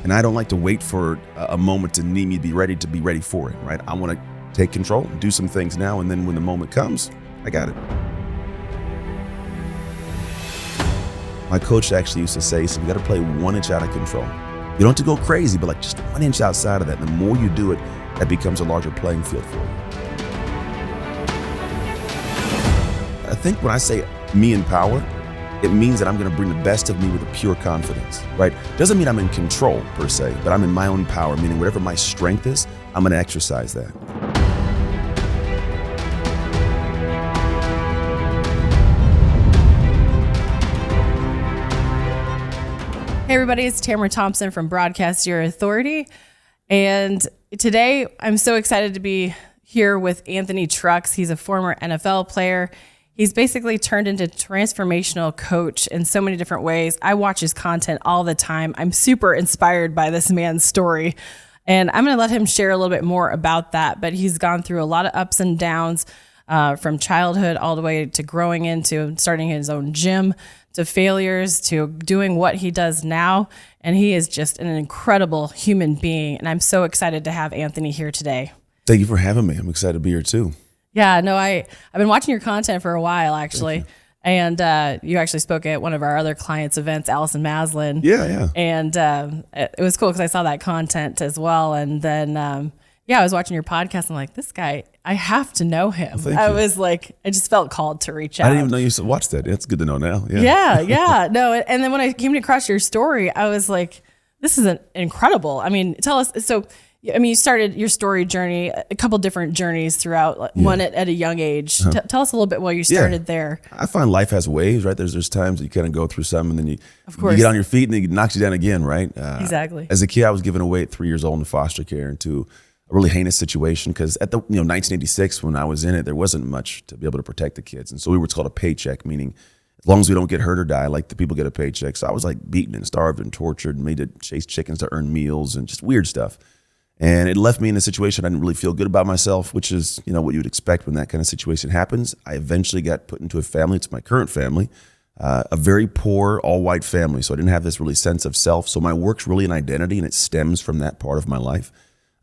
And I don't like to wait for a moment to need me to be ready for it, right? I want to take control, do some things now, and then when the moment comes, I got it. My coach actually used to say, so you got to play 1 inch out of control. You don't have to go crazy, but like just 1 inch outside of that. The more you do it, that becomes a larger playing field for you. I think when I say me in power, it means that I'm going to bring the best of me with a pure confidence, right? Doesn't mean I'm in control per se, but I'm in my own power, meaning whatever my strength is, I'm going to exercise that. Hey everybody, it's Tamara Thompson from Broadcast Your Authority. And today I'm so excited to be here with Anthony Trucks. He's a former NFL player. He's basically turned into transformational coach in so many different ways. I watch his content all the time. I'm super inspired by this man's story. And I'm going to let him share a little bit more about that. But he's gone through a lot of ups and downs from childhood all the way to growing into starting his own gym, to failures, to doing what he does now. And he is just an incredible human being. And I'm so excited to have Anthony here today. Thank you for having me. I'm excited to be here too. Yeah, no, I've been watching your content for a while, actually. And you actually spoke at one of our other clients' events, Allison Maslin. Yeah. And it was cool because I saw that content as well. And then, I was watching your podcast. I'm like, this guy, I have to know him. I was like, I just felt called to reach out. I didn't even know you watched that. It's good to know now. Yeah. No, and then when I came across your story, I was like, this is incredible. I mean, tell us. So, you started your story journey, a couple different journeys throughout, one at a young age. Tell us a little bit why you started there. I find life has waves, right? There's times you kind of go through some and then you get on your feet and then it knocks you down again, right? Exactly. As a kid, I was given away at 3 years old in foster care into a really heinous situation because at the 1986 when I was in it, there wasn't much to be able to protect the kids. And so we were what's called a paycheck, meaning as long as we don't get hurt or die, like the people get a paycheck. So I was like beaten and starved and tortured and made to chase chickens to earn meals and just weird stuff. And it left me in a situation I didn't really feel good about myself, which is, what you would expect when that kind of situation happens. I eventually got put into a family. It's my current family, a very poor, all-white family. So I didn't have this really sense of self. So my work's really an identity, and it stems from that part of my life.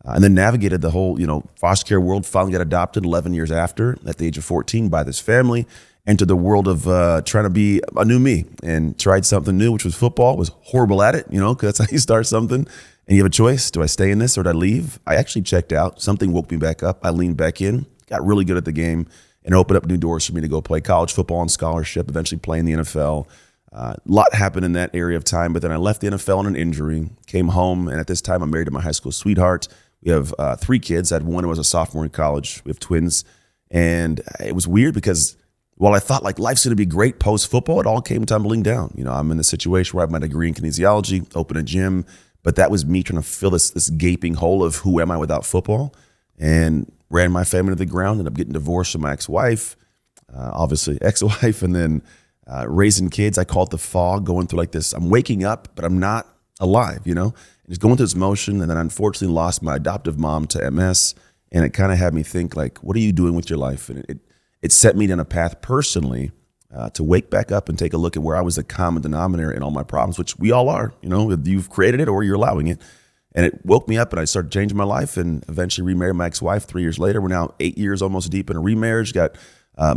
And then navigated the whole, foster care world, finally got adopted 11 years after, at the age of 14, by this family, entered the world of trying to be a new me and tried something new, which was football. Was horrible at it, because that's how you start something. And you have a choice. Do I stay in this or do I leave? I actually checked out. Something woke me back up. I leaned back in, got really good at the game, and opened up new doors for me to go play college football on scholarship, eventually play in the NFL. A lot happened in that area of time, but then I left the NFL on an injury, came home, and at this time I'm married to my high school sweetheart. We have 3 kids. I had one who was a sophomore in college. We have twins. And it was weird because while I thought like life's going to be great post-football, it all came tumbling down. I'm in a situation where I have my degree in kinesiology, open a gym, but that was me trying to fill this gaping hole of who am I without football, and ran my family to the ground, ended up getting divorced from my ex-wife, obviously ex-wife, and then raising kids. I call it the fog, going through like this. I'm waking up, but I'm not alive, and just going through this motion. And then I unfortunately lost my adoptive mom to MS, and it kind of had me think like, what are you doing with your life? And it set me down a path personally to wake back up and take a look at where I was the common denominator in all my problems, which we all are, you've created it or you're allowing it. And it woke me up and I started changing my life and eventually remarried my ex-wife 3 years later. We're now 8 years almost deep in a remarriage. Got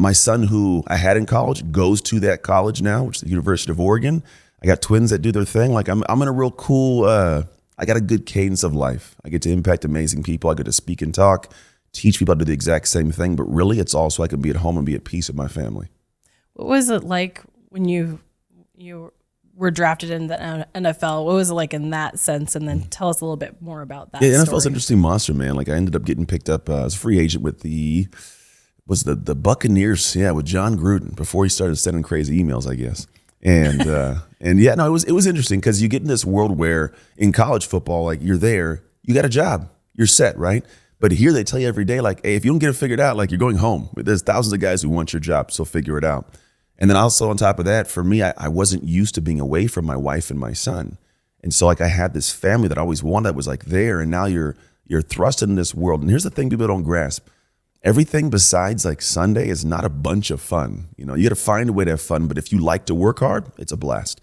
my son who I had in college goes to that college now, which is the University of Oregon. I got twins that do their thing. Like I'm in a real cool, I got a good cadence of life. I get to impact amazing people. I get to speak and talk, teach people how to do the exact same thing, but really it's also I can be at home and be at peace with my family. What was it like when you were drafted in the NFL? What was it like in that sense? And then tell us a little bit more about that. Yeah, NFL's an interesting monster, man. Like I ended up getting picked up as a free agent with the Buccaneers, with John Gruden before he started sending crazy emails, I guess. And it was interesting because you get in this world where in college football, like you're there, you got a job, you're set, right? But here they tell you every day, like, hey, if you don't get it figured out, like you're going home. There's thousands of guys who want your job, so figure it out. And then also on top of that, for me, I wasn't used to being away from my wife and my son. And so like I had this family that I always wanted that was like there, and now you're thrust in this world. And here's the thing people don't grasp. Everything besides like Sunday is not a bunch of fun. You got to find a way to have fun. But if you like to work hard, it's a blast.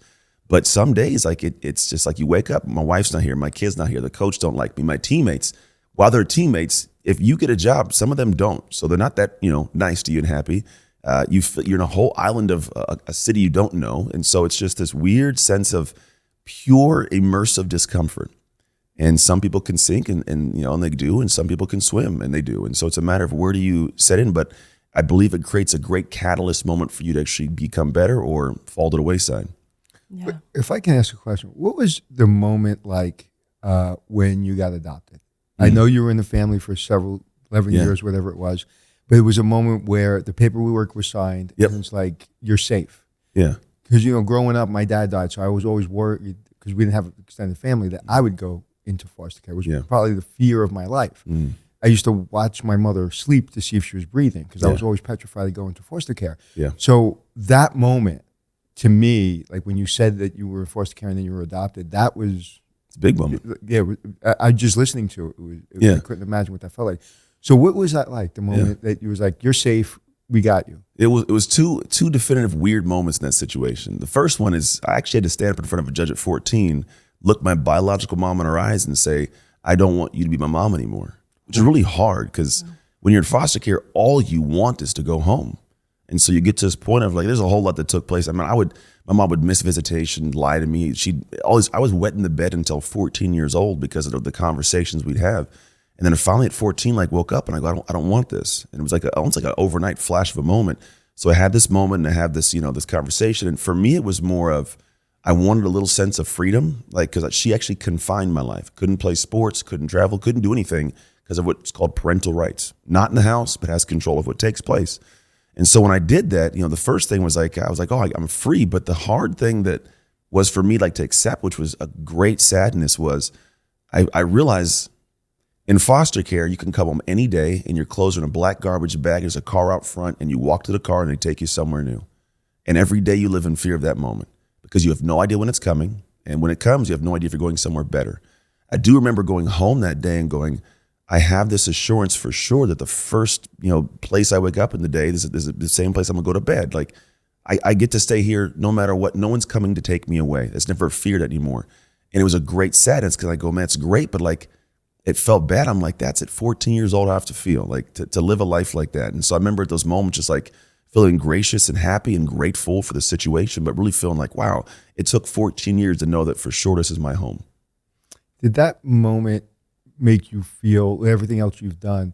But some days, like it's just like you wake up, my wife's not here, my kid's not here, the coach don't like me, my teammates, while they're teammates, if you get a job, some of them don't. So they're not that, nice to you and happy. You're in a whole island of a city you don't know. And so it's just this weird sense of pure immersive discomfort. And some people can sink and they do, and some people can swim and they do. And so it's a matter of where do you set in, but I believe it creates a great catalyst moment for you to actually become better or fall to the wayside. Yeah. If I can ask a question, what was the moment like when you got adopted? I know you were in the family for 11 years, whatever it was, but it was a moment where the paperwork was signed and it's like, you're safe. Yeah. Because, growing up, my dad died, so I was always worried because we didn't have an extended family that I would go into foster care, which was probably the fear of my life. I used to watch my mother sleep to see if she was breathing because I was always petrified to go into foster care. Yeah. So that moment, to me, like when you said that you were in foster care and then you were adopted, that was... It's a big moment. Yeah, I just listening to it. I couldn't imagine what that felt like. So what was that like, the moment that you was like, you're safe, we got you? It was two definitive weird moments in that situation. The first one is I actually had to stand up in front of a judge at 14, look my biological mom in her eyes and say, I don't want you to be my mom anymore, which is really hard because when you're in foster care, all you want is to go home. And so you get to this point of like, there's a whole lot that took place. I mean, my mom would miss visitation, lie to me. I was wet in the bed until 14 years old because of the conversations we'd have. And then finally at 14, like woke up and I go, I don't want this. And it was like almost like an overnight flash of a moment. So I had this moment and I had this, this conversation. And for me, it was more of, I wanted a little sense of freedom, like, cause she actually confined my life. Couldn't play sports, couldn't travel, couldn't do anything because of what's called parental rights. Not in the house, but has control of what takes place. And so when I did that, the first thing was like, I was like, oh, I'm free. But the hard thing that was for me like to accept, which was a great sadness, was I realized in foster care, you can come home any day and your clothes are in a black garbage bag. There's a car out front and you walk to the car and they take you somewhere new. And every day you live in fear of that moment because you have no idea when it's coming. And when it comes, you have no idea if you're going somewhere better. I do remember going home that day and going, I have this assurance for sure that the first, place I wake up in the day, this is the same place I'm gonna go to bed. Like I get to stay here no matter what. No one's coming to take me away. It's never feared anymore. And it was a great sadness because I go, man, it's great, but like it felt bad. I'm like, that's at 14 years old, I have to feel like to live a life like that. And so I remember at those moments just like feeling gracious and happy and grateful for the situation, but really feeling like, wow, it took 14 years to know that for sure this is my home. Did that moment make you feel everything else you've done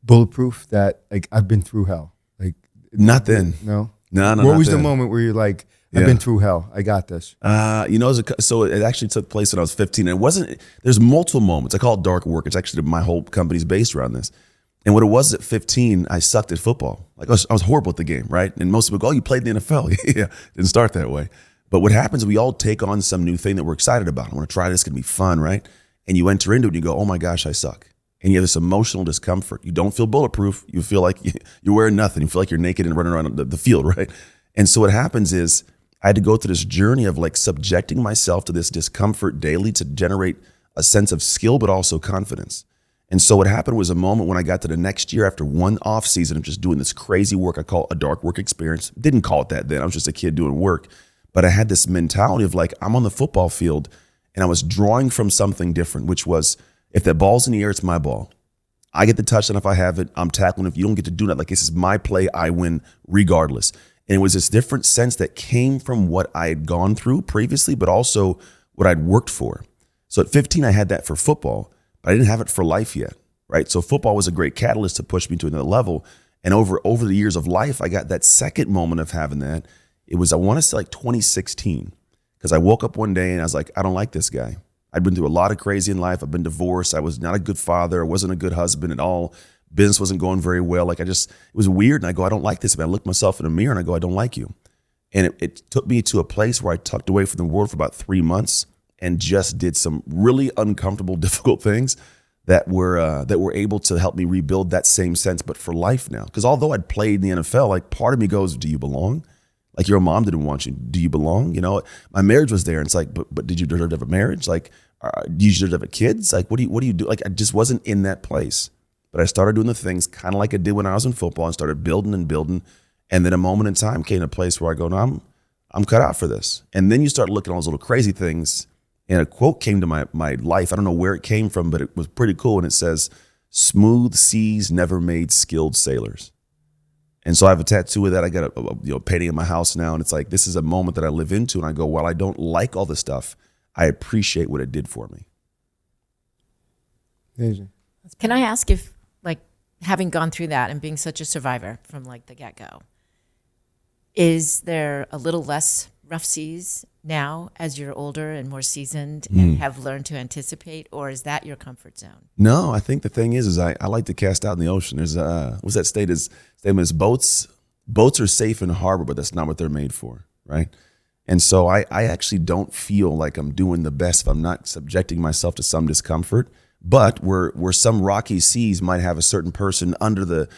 bulletproof, that like I've been through hell? Like not then. No. What was then. the moment where you're like, I've been through hell, I got this? So it actually took place when I was 15. And it wasn't, there's multiple moments. I call it dark work. It's actually my whole company's based around this. And what it was at 15, I sucked at football. Like I was horrible at the game, right? And most people go, oh, you played in the NFL. Yeah, didn't start that way. But what happens, we all take on some new thing that we're excited about. I want to try this, it's gonna be fun, right? And you enter into it and you go, oh my gosh, I suck. And you have this emotional discomfort. You don't feel bulletproof. You feel like you're wearing nothing. You feel like you're naked and running around the field, right? And so what happens is I had to go through this journey of like subjecting myself to this discomfort daily to generate a sense of skill, but also confidence. And so what happened was a moment when I got to the next year after one off season of just doing this crazy work I call a dark work experience. Didn't call it that then. I was just a kid doing work. But I had this mentality of like, I'm on the football field and I was drawing from something different, which was if that ball's in the air, it's my ball. I get the touchdown if I have it. I'm tackling. If you don't get to do that, like this is my play, I win regardless. And it was this different sense that came from what I had gone through previously, but also what I'd worked for. So at 15, I had that for football, but I didn't have it for life yet, right? So football was a great catalyst to push me to another level. And over the years of life, I got that second moment of having that. It was, I want to say like 2016, because I woke up one day and I was like, I don't like this guy. I'd been through a lot of crazy in life. I've been divorced. I was not a good father. I wasn't a good husband at all. Business wasn't going very well. Like it was weird. And I go, I don't like this man. I look myself in the mirror and I go, I don't like you. And it took me to a place where I tucked away from the world for about 3 months and just did some really uncomfortable, difficult things that were able to help me rebuild that same sense, but for life now. Because although I'd played in the NFL, like part of me goes, do you belong? Like your mom didn't want you. Do you belong? My marriage was there. And it's like, but did you deserve to have a marriage? Like, do you deserve to have kids? Like, what do you do? Like, I just wasn't in that place. But I started doing the things kind of like I did when I was in football and started building and building. And then a moment in time came to a place where I go, no, I'm cut out for this. And then you start looking at all those little crazy things. And a quote came to my life. I don't know where it came from, but it was pretty cool. And it says, "Smooth seas never made skilled sailors." And so I have a tattoo of that. I got a painting in my house now. And it's like, this is a moment that I live into. And I go, while I don't like all this stuff, I appreciate what it did for me. Amazing. Can I ask if, like, having gone through that and being such a survivor from like the get-go, is there a little less rough seas now as you're older and more seasoned and have learned to anticipate, or is that your comfort zone? No, I think the thing is I like to cast out in the ocean. There's what's that statement is boats are safe in harbor, but that's not what they're made for, right? And so I actually don't feel like I'm doing the best if I'm not subjecting myself to some discomfort. But where some rocky seas might have a certain person under the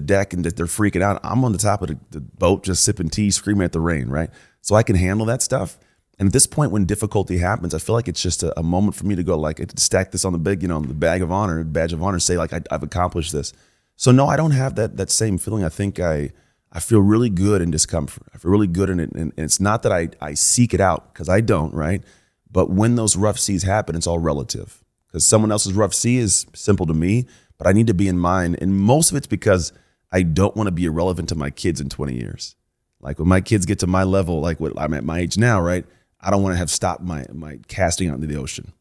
deck and that they're freaking out, I'm on the top of the boat just sipping tea, screaming at the rain, right? So I can handle that stuff. And at this point when difficulty happens, I feel like it's just a moment for me to go like, stack this on the big, the badge of honor, say like I've accomplished this. So no, I don't have that same feeling. I think I feel really good in discomfort. I feel really good in it. And it's not that I seek it out, because I don't, right? But when those rough seas happen, it's all relative. Because someone else's rough sea is simple to me, but I need to be in mine. And most of it's because I don't want to be irrelevant to my kids in 20 years. Like when my kids get to my level, like what I'm at my age now, right? I don't want to have stopped my casting out into the ocean.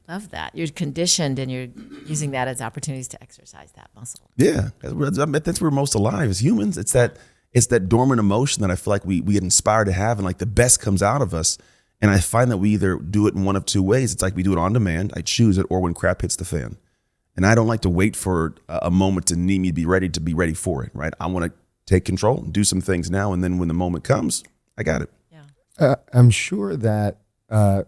Love that. You're conditioned and you're using that as opportunities to exercise that muscle. Yeah, that's where we're most alive as humans. It's that dormant emotion that I feel like we get inspired to have, and like the best comes out of us. And I find that we either do it in one of two ways. It's like we do it on demand, I choose it, or when crap hits the fan. And I don't like to wait for a moment to need me to be ready for it, right? I want to take control and do some things now. And then when the moment comes, I got it. Yeah. I'm sure that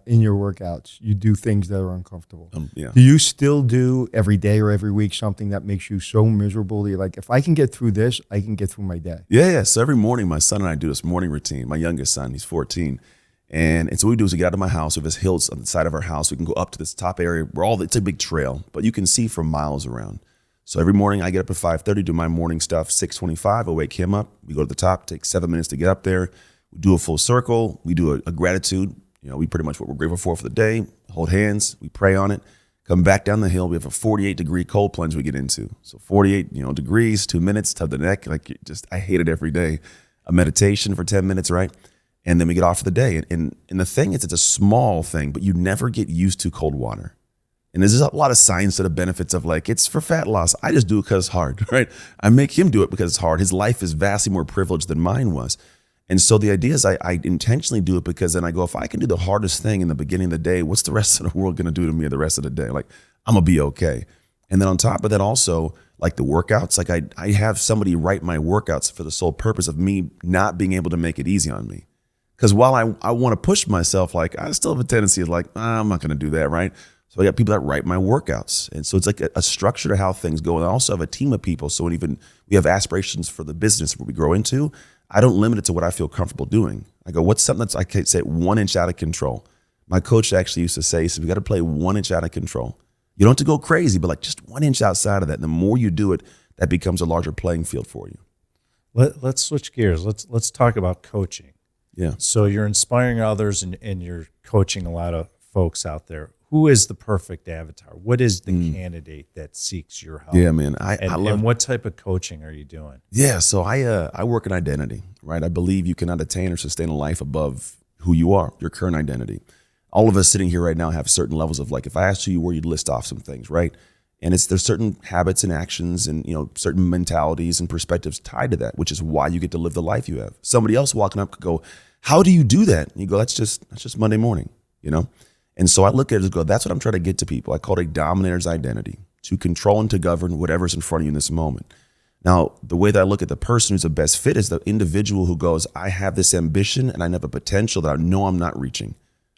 in your workouts, you do things that are uncomfortable. Yeah. Do you still do every day or every week something that makes you so miserable that you're like, if I can get through this, I can get through my day? Yeah. So every morning, my son and I do this morning routine. My youngest son, he's 14. And so what we do is we get out of my house. We have this hills on the side of our house. We can go up to this top area where it's a big trail, but you can see for miles around. So every morning I get up at 5:30, do my morning stuff. 6:25, I wake him up. We go to the top, take 7 minutes to get up there. We do a full circle. We do a gratitude. We pretty much what we're grateful for the day. Hold hands. We pray on it. Come back down the hill. We have a 48-degree cold plunge we get into. So 48, degrees, 2 minutes, tub the neck. I hate it every day. A meditation for 10 minutes, right? And then we get off for the day. And the thing is, it's a small thing, but you never get used to cold water. And there's a lot of science to the benefits of it's for fat loss. I just do it because it's hard, right? I make him do it because it's hard. His life is vastly more privileged than mine was. And so the idea is I intentionally do it because then I go, if I can do the hardest thing in the beginning of the day, what's the rest of the world going to do to me the rest of the day? I'm going to be okay. And then on top of that also, like the workouts, I have somebody write my workouts for the sole purpose of me not being able to make it easy on me. Because while I want to push myself, I still have a tendency of I'm not going to do that, right? So I got people that write my workouts. And so it's like a structure to how things go. And I also have a team of people. So when even we have aspirations for the business where we grow into, I don't limit it to what I feel comfortable doing. I go, what's something that's, I can say, 1 inch out of control? My coach actually used to say, we got to play 1 inch out of control. You don't have to go crazy, but just 1 inch outside of that. And the more you do it, that becomes a larger playing field for you. Let's switch gears. Let's talk about coaching. Yeah. So you're inspiring others and you're coaching a lot of folks out there. Who is the perfect avatar? What is the candidate that seeks your help? Yeah, man. I love. And what type of coaching are you doing? Yeah, so I work in identity, right? I believe you cannot attain or sustain a life above who you are, your current identity. All of us sitting here right now have certain levels of if I asked who you were, you'd list off some things, right? And there's certain habits and actions and certain mentalities and perspectives tied to that, which is why you get to live the life you have. Somebody else walking up could go, "How do you do that?" And you go, "That's just Monday morning," And so I look at it and go, that's what I'm trying to get to people. I call it a dominator's identity, to control and to govern whatever's in front of you in this moment. Now, the way that I look at the person who's the best fit is the individual who goes, I have this ambition and I have a potential that I know I'm not reaching,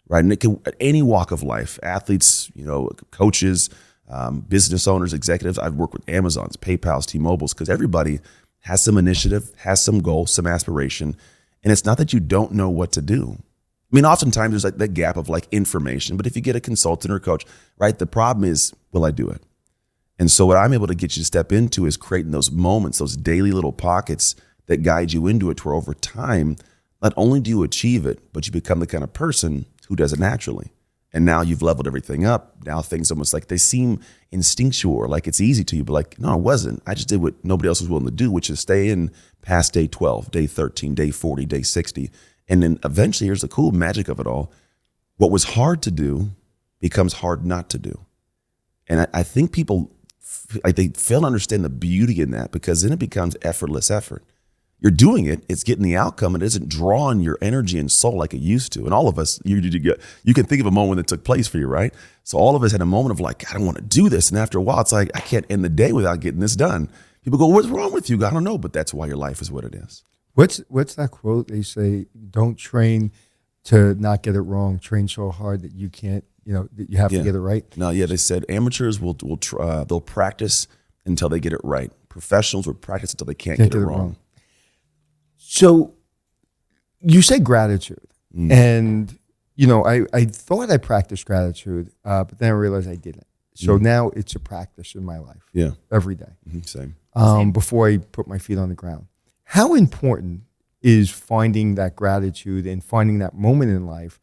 right? And it can, at any walk of life, athletes, coaches, business owners, executives. I've worked with Amazons, PayPal's, T-Mobile's, because everybody has some initiative, has some goal, some aspiration. And it's not that you don't know what to do. I mean, oftentimes there's that gap of information, but if you get a consultant or a coach, right, the problem is, will I do it? And so what I'm able to get you to step into is creating those moments, those daily little pockets that guide you into it, to where over time, not only do you achieve it, but you become the kind of person who does it naturally. And now you've leveled everything up. Now things almost like they seem instinctual, or like it's easy to you, but like, no, it wasn't. I just did what nobody else was willing to do, which is stay in past day 12, day 13, day 40, day 60. And then eventually, here's the cool magic of it all. What was hard to do becomes hard not to do. And I think people, like, they fail to understand the beauty in that, because then it becomes effortless effort. You're doing it, it's getting the outcome, and it isn't drawing your energy and soul like it used to. And all of us, you can think of a moment that took place for you, right? So all of us had a moment of like, I don't want to do this. And after a while, it's like, I can't end the day without getting this done. People go, what's wrong with you? I don't know, but that's why your life is what it is. What's that quote? They say, don't train to not get it wrong. Train so hard that you can't, that you have to get it right. No, yeah, they said amateurs will try, they'll practice until they get it right. Professionals will practice until they can't get it wrong. So you say gratitude, and I thought I practiced gratitude, but then I realized I didn't. So now it's a practice in my life. Yeah, every day. Same. Before I put my feet on the ground. How important is finding that gratitude and finding that moment in life?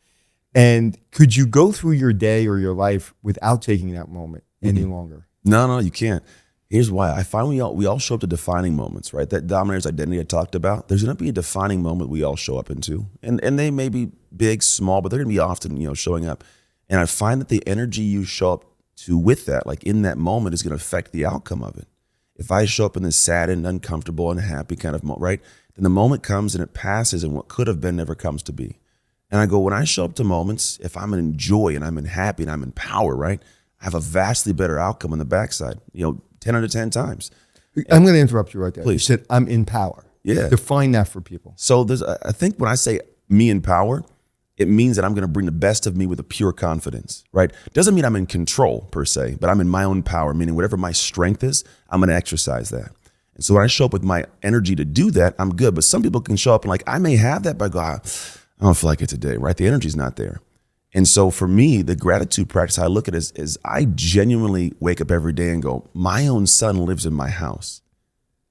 And could you go through your day or your life without taking that moment any longer? No, you can't. Here's why. I find we all show up to defining moments, right? That dominator's identity I talked about. There's going to be a defining moment we all show up into. And they may be big, small, but they're going to be often, showing up. And I find that the energy you show up to with that, like in that moment, is going to affect the outcome of it. If I show up in this sad and uncomfortable and happy kind of moment, right? Then the moment comes and it passes, and what could have been never comes to be. And I go, when I show up to moments, if I'm in joy and I'm in happy and I'm in power, right? I have a vastly better outcome on the backside, 10 out of 10 times. I'm going to interrupt you right there. Please. You said, I'm in power. Yeah. Define that for people. So I think when I say me in power, it means that I'm going to bring the best of me with a pure confidence, right? Doesn't mean I'm in control per se, but I'm in my own power, meaning whatever my strength is, I'm going to exercise that. And so when I show up with my energy to do that, I'm good. But some people can show up and like, I may have that, but I go, I don't feel like it today, right? The energy's not there. And so for me, the gratitude practice I look at is I genuinely wake up every day and go, my own son lives in my house.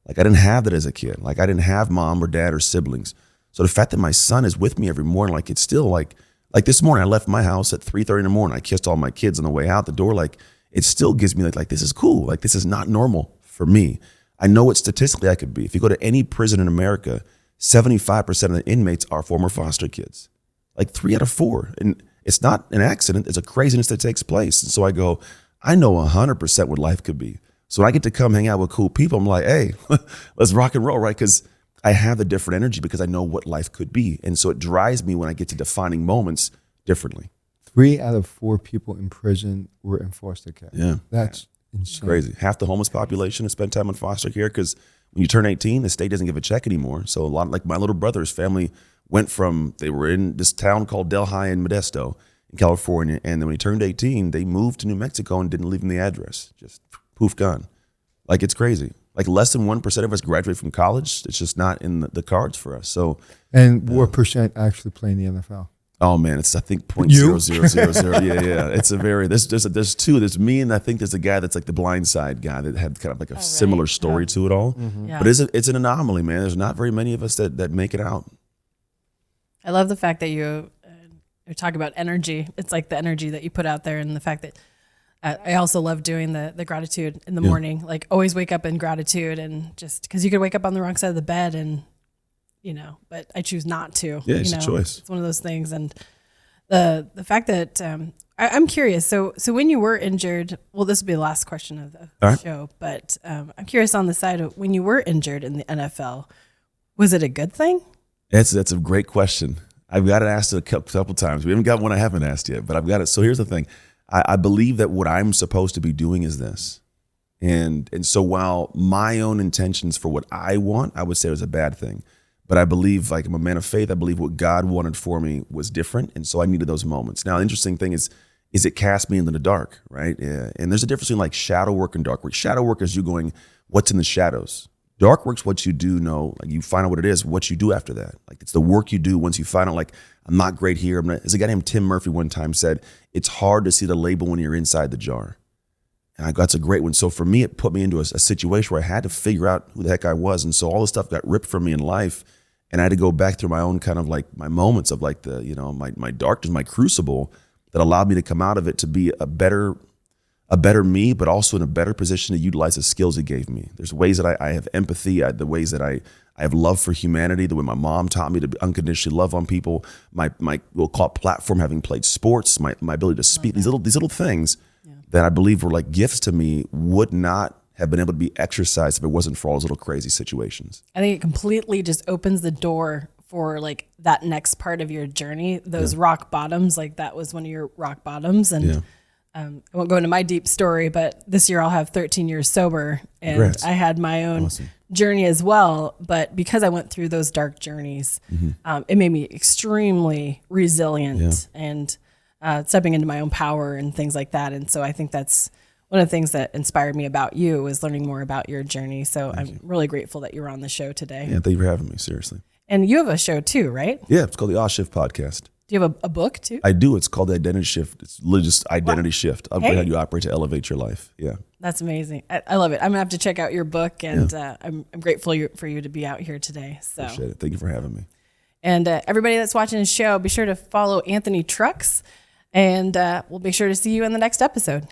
Like I didn't have that as a kid. Like I didn't have mom or dad or siblings. So the fact that my son is with me every morning, like it's still like this morning, I left my house at 3:30 in the morning. I kissed all my kids on the way out the door. Like it still gives me like this is cool. Like this is not normal for me. I know what statistically I could be. If you go to any prison in America, 75% of the inmates are former foster kids. Like 3 out of 4. And it's not an accident. It's a craziness that takes place. And so I go, I know 100% what life could be. So when I get to come hang out with cool people, I'm like, hey, let's rock and roll, right? Because I have a different energy because I know what life could be. And so it drives me when I get to defining moments differently. 3 out of 4 people in prison were in foster care. Yeah. That's insane. Crazy. Half the homeless population has spent time in foster care because when you turn 18, the state doesn't give a check anymore. So a lot, like my little brother's family went from, they were in this town called Delhi in Modesto in California. And then when he turned 18, they moved to New Mexico and didn't leave him the address. Just poof, gone. Like it's crazy. Like less than 1% of us graduate from college. It's just not in the cards for us. So, and what percent actually play in the NFL? Oh man, it's I think 0.0000. Yeah. It's a very there's two. There's me and I think there's a guy that's like the blind side guy that had kind of like a similar story to it all. Mm-hmm. Yeah. But it's an anomaly, man. There's not very many of us that make it out. I love the fact that you're talking about energy. It's like the energy that you put out there, and the fact that I also love doing the gratitude in the morning. Like always wake up in gratitude, and just because you could wake up on the wrong side of the bed and. But I choose not to. Yeah, it's a choice. It's one of those things. And the fact that I'm curious. So when you were injured, well, this will be the last question of the show, but I'm curious on the side of when you were injured in the NFL, was it a good thing? That's a great question. I've got it asked a couple times. We haven't got one I haven't asked yet, but I've got it. So here's the thing. I believe that what I'm supposed to be doing is this. And so while my own intentions for what I want, I would say it was a bad thing. But I believe, like I'm a man of faith, I believe what God wanted for me was different. And so I needed those moments. Now, the interesting thing is it cast me into the dark, right? Yeah. And there's a difference between like shadow work and dark work. Shadow work is you going, what's in the shadows? Dark work's what you do know, like you find out what it is, what you do after that. Like it's the work you do once you find out, like, I'm not great here. As a guy named Tim Murphy one time said, it's hard to see the label when you're inside the jar. And I go, that's a great one. So for me, it put me into a situation where I had to figure out who the heck I was. And so all the stuff got ripped from me in life. And I had to go back through my own kind of like my moments of like the, you know, my darkness, my crucible that allowed me to come out of it to be a better me, but also in a better position to utilize the skills it gave me. There's ways that I have empathy, the ways that I have love for humanity, the way my mom taught me to unconditionally love on people, my we'll call it platform, having played sports, my ability to speak, these little things that I believe were like gifts to me would not have been able to be exercised if it wasn't for all those little crazy situations. I think it completely just opens the door for like that next part of your journey, those rock bottoms. Like that was one of your rock bottoms. And I won't go into my deep story, but this year I'll have 13 years sober, and Congrats. I had my own journey as well. But because I went through those dark journeys, it made me extremely resilient and stepping into my own power and things like that. And so I think that's one of the things that inspired me about you, is learning more about your journey. So I'm really grateful that you were on the show today. Yeah, thank you for having me, seriously. And you have a show too, right? Yeah, it's called the Oz Shift Podcast. Do you have a book too? I do. It's called the Identity Shift. It's literally just identity shift. How you operate to elevate your life. Yeah. That's amazing. I love it. I'm gonna have to check out your book, and I'm grateful for you to be out here today. So Appreciate it. Thank you for having me. And everybody that's watching the show, be sure to follow Anthony Trucks, and we'll be sure to see you in the next episode.